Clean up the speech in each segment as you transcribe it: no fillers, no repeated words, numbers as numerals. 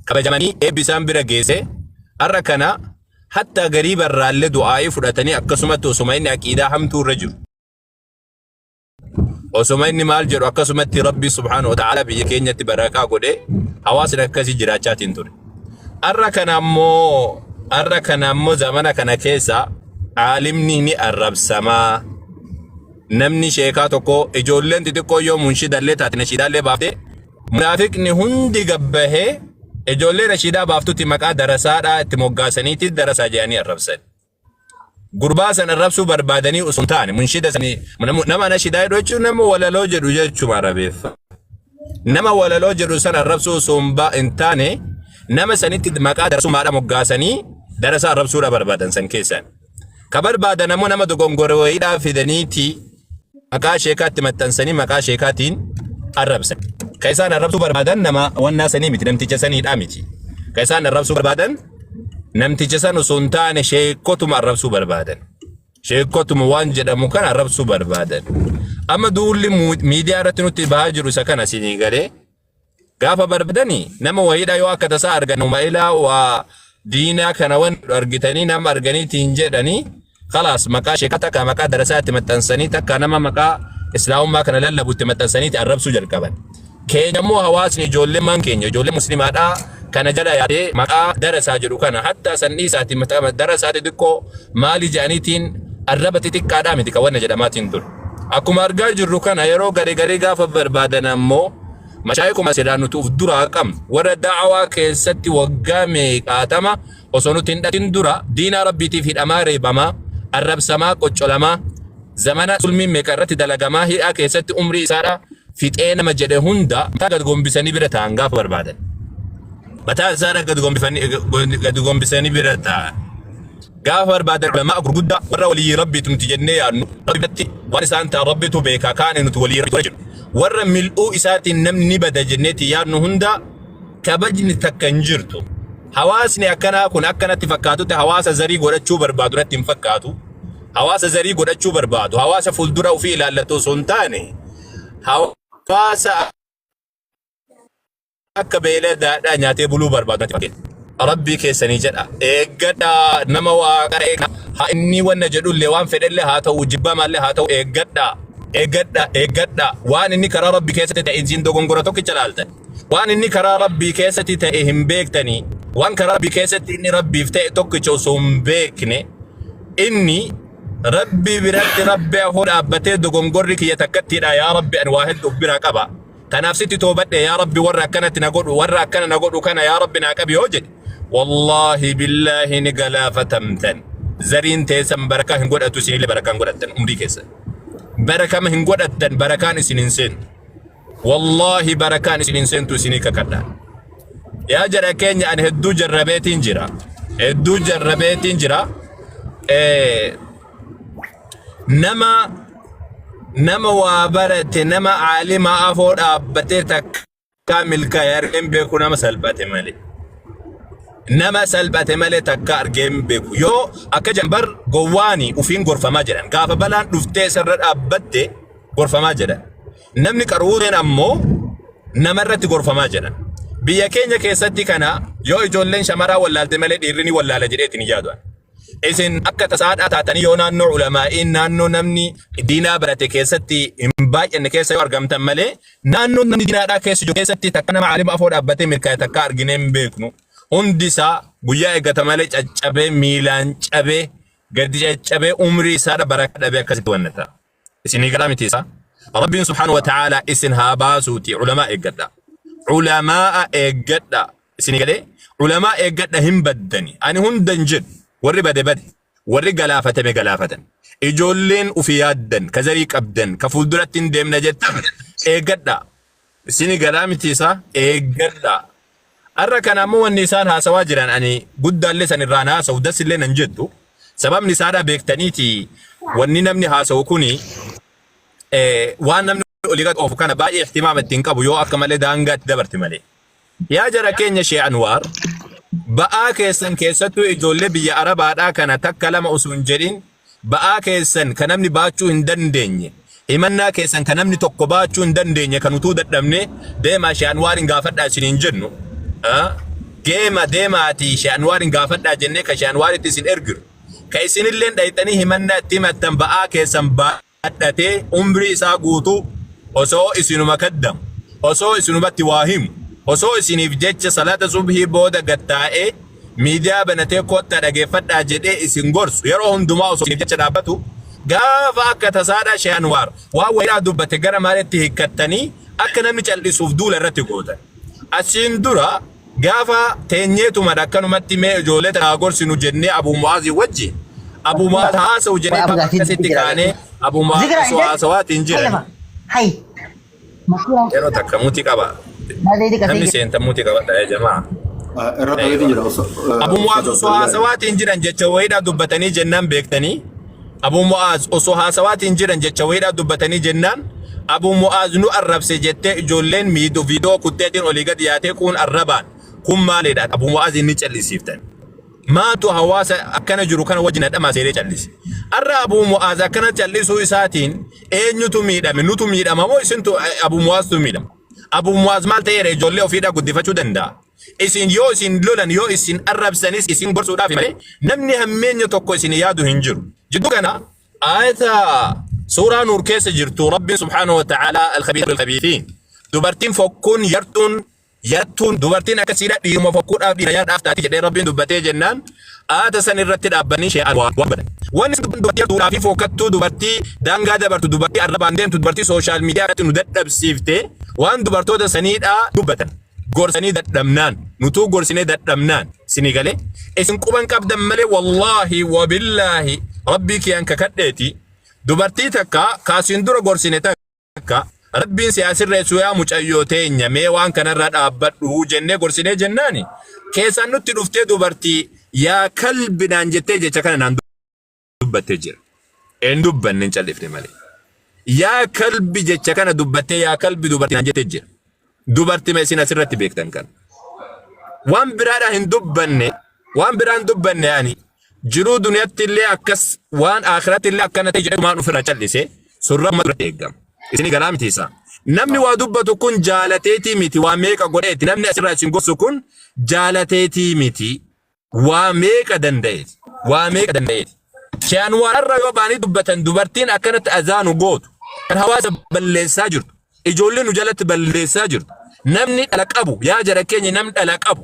kabajamanii eebbisaan bira geesse har'a kana hatta gariiba irraallee du'aa'ii fudhatanii akkasumatti osuma inni aqiidaa hamtuu irra jiru. Osuma inni maal jedhu akkasumatti Rabbi subhaanahu wa ta'ala biyya keenyatti barakaa godhee hawaasni akkasii jiraachaatiin ture. Har'a kana ammoo zamana kana keessa aalimni ni arrabsamaa. Namni sheekaa tokko ijoolleen xixiqqoo yoo munshidallee taate nashiidaallee baaftee munaafiqni hundi gabbahee ijoollee nashiidaa baaftutti maqaa darasaadhaa itti moggaasaniitti darasaa jedhanii arrabsan. Gurbaa san arrabsuu barbaadanii osoo hin taane munshida sanii nama nashiidaa jedhu jechuun nama walaloo jedhu jechuudha arabeeffa. Nama walaloo jedhu san arrabsuu osoo hin taane nama sanitti maqaa darasummaadhaa moggaasanii darasaa arrabsuudha barbaadan san keessan. Ka barbaadan ammoo nama dogongoroidhaa fidaniiti maqaa sheekaatti maxxansanii maqaa sheekaatiin arrabsan. Ka isaan arrabsuu barbaadan nama wannaa sanii miti namticha saniidhaa miti. Ka isaan arrabsuu barbaadan namticha san osoo hin taane sheekotuma arrabsuu barbaadan. Sheekotuma waan jedhamu kan arrabsuu barbaadan. Amma duulli miidiyaa irratti nutti bahaa jiru isa kana sinii galee gaafa barbaadanii nama wayiidhaa yoo akka tasaa argan umailaa waa diinaa kana wan argitanii nama arganiitiin jedhanii khalaas maqaa sheekaa takka maqaa darasaa itti maxxansanii takka nama maqaa islaamummaa kana lallabu itti maxxansanii arrabsuu jalqaban. Keenya immoo hawaasni ijoollee maan keenya ijoollee muslimaadhaa kana jala yaadee maqaa darasaa jedhu kana hatta sannii isaatti darasaa xixiqqoo maali jedhaniitiin arraba xixiqqaadhaa miti kan wanna jedhamaatiin ture. Akkuma argaa jirru kana yeroo garii gaafa barbaadan ammoo mashaayikuma sedaan nuti uf dura qabnu warra da'awaa keessatti waggaa meeqaatama osoo nuti hin dhatin dura diinaa rabbiitiif hidhamaa reebamaa arrabsamaa qoccolamaa zamana sulmiin meeqa irratti dalagamaa hidhaa keessatti umrii isaadha fixee nama jedhe hunda mataa gad gombisanii bira ta'an gaafa barbaadan. Mataa isaadha gad gombisanii bira ta'an gaafa barbaadan ulamaa gurguddaa warra walii rabbiitu nuti jennee yaadnu rabbitti waan isaan ta'an rabbitu beekaa kaane nuti walii rabbiitu warra mil'uu isaatiin namni bada jenneeti yaadnu hunda kabajni takka hin jirtu. Hawaasni akkanaa kun akkanatti fakkaatutti hawaasa zarii godhachuu barbaadu irratti hin fakkaatu. Hawaasa zarii godhachuu barbaadu hawaasa fuuldura ofii ilaallatu osoo hin taane hawaasa akka beeladaadhaa nyaatee buluu barbaadu. Rabbii keessanii jedha eeggadhaa nama waaqa haa inni wanna jedhullee waan fedhellee haa ta'u jibbamaallee haa ta'u eeggadhaa waan inni karaa rabbii keessatti ta'e isin dogongora tokkicha laaltan waan inni karaa rabbii keessatti ta'e hin beektanii waan karaa rabbii keessatti inni rabbiif ta'e tokkicha osoo hin beekne inni rabbii biratti rabbi afoo dhaabbatee dogongorri kiyya takkattiidha yaa rabbi ani waa hedduu biraa qaba tanaaf sitti toobadhe yaa rabbi warra akkanatti na godhu warra akkana na godhu kana yaa rabbi naa qabi yoo jedhe wallahi billahi ni galaafatamtan zariin teessan barakaa hin godhatu isinillee barakaan godhattan umrii keessa barakama hin godhattan barakaan isin hin seentu wallahi barakaan isin hin seentu isinii kakadha yaa jara keenya ani hedduu jarrabeetiin jira nama waa barate nama aalima afoo dhaabbatee takka milkaa'e argeen beeku nama salphate malee. Nama salphate malee takka argeen beeku yoo akka jambar gowwaani ufiin gorfamaa jedhan gaafa balaan dhuftee sarra dhaabbatte gorfamaa jedhan namni qaruureen ammoo namarratti gorfamaa jedhan biyya keenya keessatti kana yoo ijoolleen shamaraa wallaalte malee dhiirri wallaala jedheetiin yaadu isin akka tasaadhaa taatanii yoo naannoo ulamaa'iin naannoo namni diinaa barate keessatti hin baay'anne keessa yoo argamtan malee naannoo namni diinaadhaa keessa jiru keessatti takka nama aalima afoo dhaabbatee milkaa'e takka arginee hin beeknu. Hundisaa guyyaa eeggata malee caccabee miilaan cabee gadi caccabee umrii isaa baraka dhabee akkasitti wannata. Isinii galaa miti isaa. Rabbiin subhaanahu wa ta'aalaa isin haa baasuuti ulamaa eeggadha. Ulamaa eeggadha. Isinii galee ulamaa eeggadha hin baddani. Ani hundan jedhu warri bade warri galaafatame galaafatan. Ijoolleen ufii yaaddan ka zarii qabdan ka fuulduratti hin deemna jettan eeggadha. Isinii galaa miti isaa eeggadha. Arra kana ammoo wanni isaan haasawaa jiran ani guddaallee san irraan haasawu dasillee nan jettu sababni isaadha beektaniiti wanni namni haasawu kuni waan namni olii gad oofu kana baay'ee ihtimaama ittiin qabu yoo akka malee daangaatti dabarte malee. Yaa jara keenya Shee Anwaar ba'aa keessan keessattuu ijoollee biyya Arabaadhaa kana takka lama osoo hin jedhin ba'aa keessan kan namni baachuu hin dandeenye himannaa keessan kan namni tokko baachuu hin dandeenye kan utuu dadhabne deemaa Shee Anwaariin gaafadhaa isiniin jennu جيما ديماتي شانوار غافدا جنة كشانوار تسين إرجر كيسين اللين دايتني همنا تيمة تنبأ كيسنبأ أتى عمري ساقوتو أسو إسينو مقدم أسو إسينو بتواهم أسو إسيني بجتة صلاة صبح بودا قطعة ميديا بنتي كوتا دقيفت أجدي إسين غرس يروهم دماء أسو بجتة دابتو غافا كتسادا شانوار وهو يرادو بتجرى مالتي هكتني أكنا نجعل سوفدول الرتقوتا أسين درا غافا تنيتو مدكانو متي مي جولة أغرس نجني أبو معاذ وجه أبو معاذ هاسو جني كسيتي كاني أبو معاذ سوات إنجيل هاي يرو تكموتي كبا نمني سينتموتي كبا يا جماعة أبو معاذ سوات إنجيل جتشويدا دبتني جنان بيكتني أبو معاذ سوات إنجيل جتشويدا دبتني جنان أبو معاذ نو الرب سجتة جولين ميدو فيديو كتيرين أوليغا دياتي كون الربان كم مالي دات أبو معاذ نيجالي سيفتن ما تو هواس أكنا جرو كان وجنة أما سيري جالس الرب أبو معاذ كان جالس ويساتين إيه نتو ميدا ما مو يسنتو أبو معاذ تو ميدا أبو معاذ مال تيري جولي وفيدا قد فتشو دندا إسين يو إسين لولن يو إسين الرب سنيس إسين برسو دافي مالي نمني همين يتوكو إسين يادو هنجر جدو كان آية سورة نور كيس جرتو رب سبحانه وتعالى الخبيث بالخبيثين دبرتين فكون يرتون دبرتين أكسيرة ديما فكون أبدي رياض أفتاتي جدي رب دبتي جنان آتسان الرتد أبني شيئا وابدا ونس دبتي دولا في فوكتو دبرتي دانغا دبرتو دبرتي الربان دين دبرتي سوشال ميديا ندد بسيفتي وان دبرتو دا سنيد دبتا غورسني ددمنان نتو غورسني ددمنان سنغالي اسن قبان قبدن ملي والله وبالله ربك انك كديتي دبرتي تكا كاسين دور غورسني تكا ربين سياسر رسويا مچايوتين مي وان كان رد ابدو جنة غورسني جناني كيسان نتي دفتي دبرتي يا كلب نانجتي جچكن نان دبتي جير ان دبن نچلفني ملي يا كلب جچكن دبتي يا كلب دبرتي نانجتي جير dubartii meesina sirratti beektan kan waan biraadha hin dubbanne waan biraan dubbanne yani jiruu duniyatti illee akkas waan akhiratti illee akkana ta'e jedhu maan ofirra callise surra madra eegam isini galaa miti isa namni waa dubbatu kun jaalateetii miti waa meeqa godheeti namni asirraa isin gorsu kun jaalateetii miti waa meeqa danda'eeti shaan warra yoo baanii dubbatan dubartiin akkanatti azaanu gootu kan hawaasa balleessaa jirtu ijoolleen nu jalatti balleessaa jirtu namni dhala qabu yaa jara keenya namni dhala qabu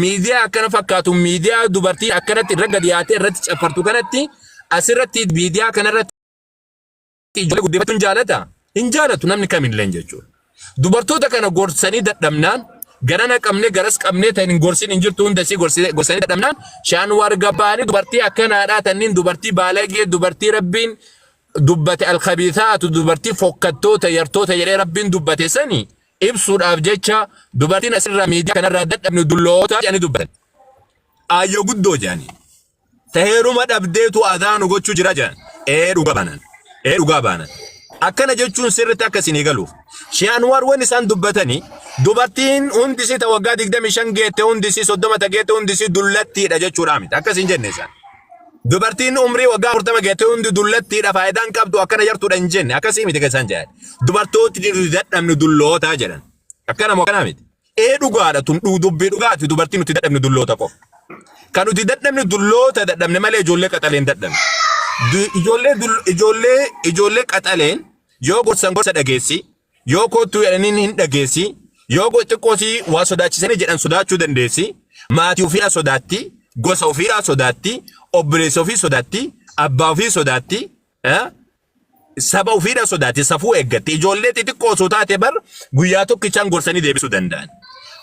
miidiyaa akkana fakkaatu miidiyaa dubartii akkanatti irra gadi yaatee irratti caffartu kanatti asirratti miidiyaa kanarratti ijoollee guddifatuun hin jaalatu namni kamillee jechuudha. Dubartoota kana gorsanii dadhabnaan garana qabnee garas qabnee ta'in gorsin hin jirtu hundasii gorsanii dadhabnaan shaan warga baanii dubartii akkanaadhaa tanniin dubartii baalagee dubartii rabbiin dubbate alkhabithaatu dubartii fokkattoota yartoota jedhee rabbiin dubbate sani ibsuudhaaf jecha dubartiin asirraa miidiyaa kanarraa dadhabne dulloota jedhanii dubbatan. Aayyoo guddoo jedhanii taheeruma dhabdeetu adaanu gochuu jira jedhan dhugaa baanan akkana jechuun sirriitti akkasiin galuuf Shaanwar waan isaan dubbatanii dubartiin hundisi ta waggaa 25 geette hundisi 30 geette hundisi dullattiidha jechuudha miti akkasiin jenne isaan. Dubartiin umrii waggaa 40 geette hundi dullattiidha faayidaan qabdu akkana jartuudha hin jenne akkasii miti keessan jedhan. Dubartooti dadhabne dulloota jedhan. Akkana moo kana miti. Dhugaadha tun dubbii dhugaati dubartiin nuti dadhabne dulloota qofa. Kan nuti dadhabne dulloota dadhabne malee ijoollee qaxaleen dadhabne. Ijoollee qaxaleen yoo gorsan gorsa dhageessi yoo kootu jedhaniin hin dhageessi yoo xiqqoosi waa sodaachisanii jedhan sodaachuu dandeessi maatii ofiidhaa sodaatti gosa ofiidhaa sodaatti obboleessa ofii sodaatti abbaa ofii sodaatti saba ofiidhaa sodaatti safuu eeggatti ijoollee xixiqqoo osoo taate bar guyyaa tokkichaan gorsanii deebisuu danda'an.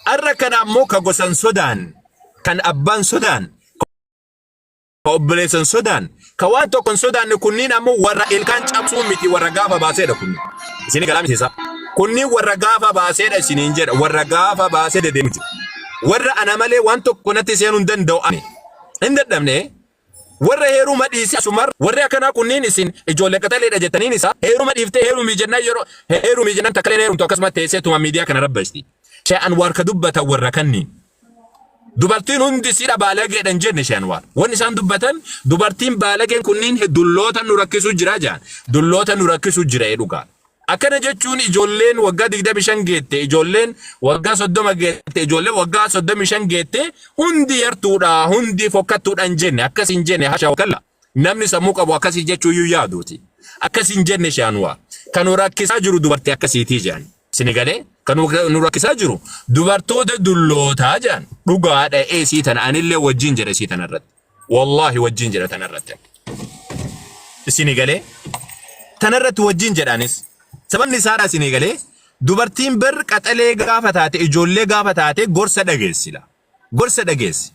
Arra kana ammoo ka gosan sodaan kan abbaan sodaan ka obboleessan sodaan ka waan tokkon sodaanne kunniin ammoo warra ilkaan cabsuu miti warra gaafa baaseedha kunniin. Isin galaa miti isa. Kunniin warra gaafa baaseedha isiniin jedha warra gaafa baasee dedeemti. Warra ana malee waan tokko natti seenuu hin danda'u ane. Hin dadhabne warra heeruma dhiisii asumar warri akkanaa kunniin isin ijoollee qaxaleedha jettaniin isa heeruma dhiiftee heerumii jennaan yeroo heerumii jennaan takkaleen heerumtu akkasuma teessee tuma miidiyaa kana rabbaasti. Sha'an warka dubbatan warra kanniin. Dubartiin hundi siidha baalageedhan jenne Shaanwar. Wanni isaan dubbatan dubartiin baalageen kunniin dulloota nu rakkisuu jira jaan. Dulloota nu rakkisuu jira dhugaa. Akkana jechuun ijoolleen waggaa 25 geette, ijoolleen waggaa 30 geette, ijoolleen waggaa 35 geette hundi yartuudha, hundi fokkattuudha hin jenne, akkas hin jenne hasha wakalla. Namni sammuu qabu akkasii jechuu iyyuu yaaduuti. Akkas hin jenne shaanwaa. Kan rakkisaa jiru dubartii akkasiitii jedhan. Sinigalee kan nu rakkisaa jiru dubartoota dullootaa jedhan. Dhugaadha sii tana anillee wajjin jedhe sii tanarratti. Wallahi wajjin jedhe tanarratti. Sinigalee tanarratti wajjin jedhanis. Sababni isaadhaa sinigalee dubartiin bar qaxalee gaafa taate ijoollee gaafa taate gorsa dhageessila. Gorsa dhageessi.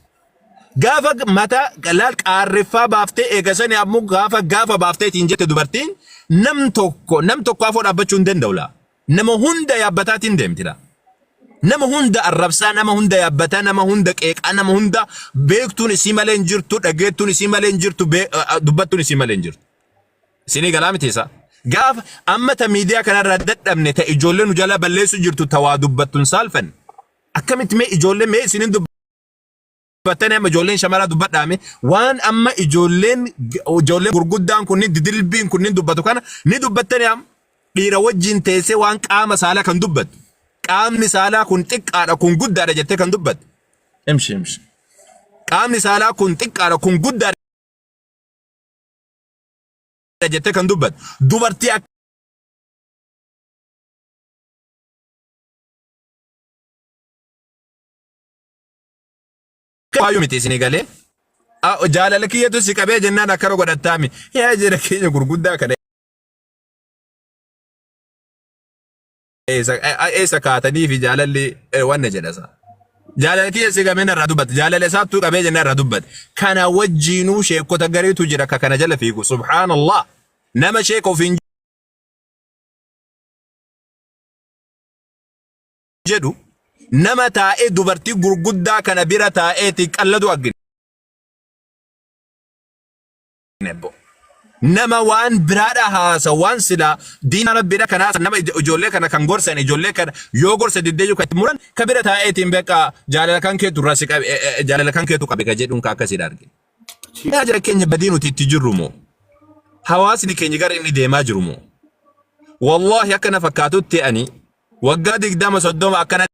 Gaafa mata laal qaarriffaa baaftee eegasanii ammoo gaafa baafteetiin jette dubartiin nam tokko afoo dhaabbachuu hin danda'u laa. Nama hunda yaabbataatiin deemtila. Nama hunda arrabsaa, nama hunda yaabbataa, nama hunda qeeqaa, nama hunda beektuun isii malee hin jirtu, dhageettuun isii malee hin jirtu, dubbattuun isii malee hin jirtu. Isinii galaa miti isaa. Gaafa amma ta miidiyaa kanarraa dadhabne ta ijoollee nu jala balleessu jirtu ta waa dubbattuun saalfan. Akkamitti mee ijoollee mee isiniin dubbattanii amma ijoolleen shamaraa dubbadhaame waan amma ijoolleen gurguddaan kunniin didilbiin kunniin dubbatu kana ni dubbattanii amma dhiira wajjin teessee waan qaama saalaa kan dubbattu. Qaamni saalaa kun xiqqaadha kun guddaadha jettee kan dubbattu. Imshi. Qaamni saalaa kun xiqqaadha kun guddaadha jettee kan dubbattu. Dubartii Waayu miti isinii galee jaalala kiyyatu si qabee jennaan akkana godhattaami yaa jira keenya gurguddaa kana eessa kaatanii fi jaalalli wanna jedhasa. Jaalala kiyya si qabee narraa dubbate jaalala isaattuu qabee jennaan irraa dubbate kana wajjiinuu sheekota gariitu jira ka kana jala fiigu subhaanallah nama sheeka ofiin jedhu nama taa'ee dubartii gurguddaa kana bira taa'eeti qalladu argine. Nama waan biraadha haasa waan sila diina rabbiidha kana haasa nama ijoollee kana kan gorsan ijoollee kana yoo gorsa diddeeyyuu kan muran ka bira taa'eetiin beekaa jaalala kan keetu irraa si qabe jaalala kan keetu qabe ka jedhuun ka akkasiidha argine. Yaa jira keenya badii nuti itti jirru moo? Hawaasni keenya gara inni deemaa jiru moo? Wallahi akka na fakkaatutti ani waggaa 20 30 akkana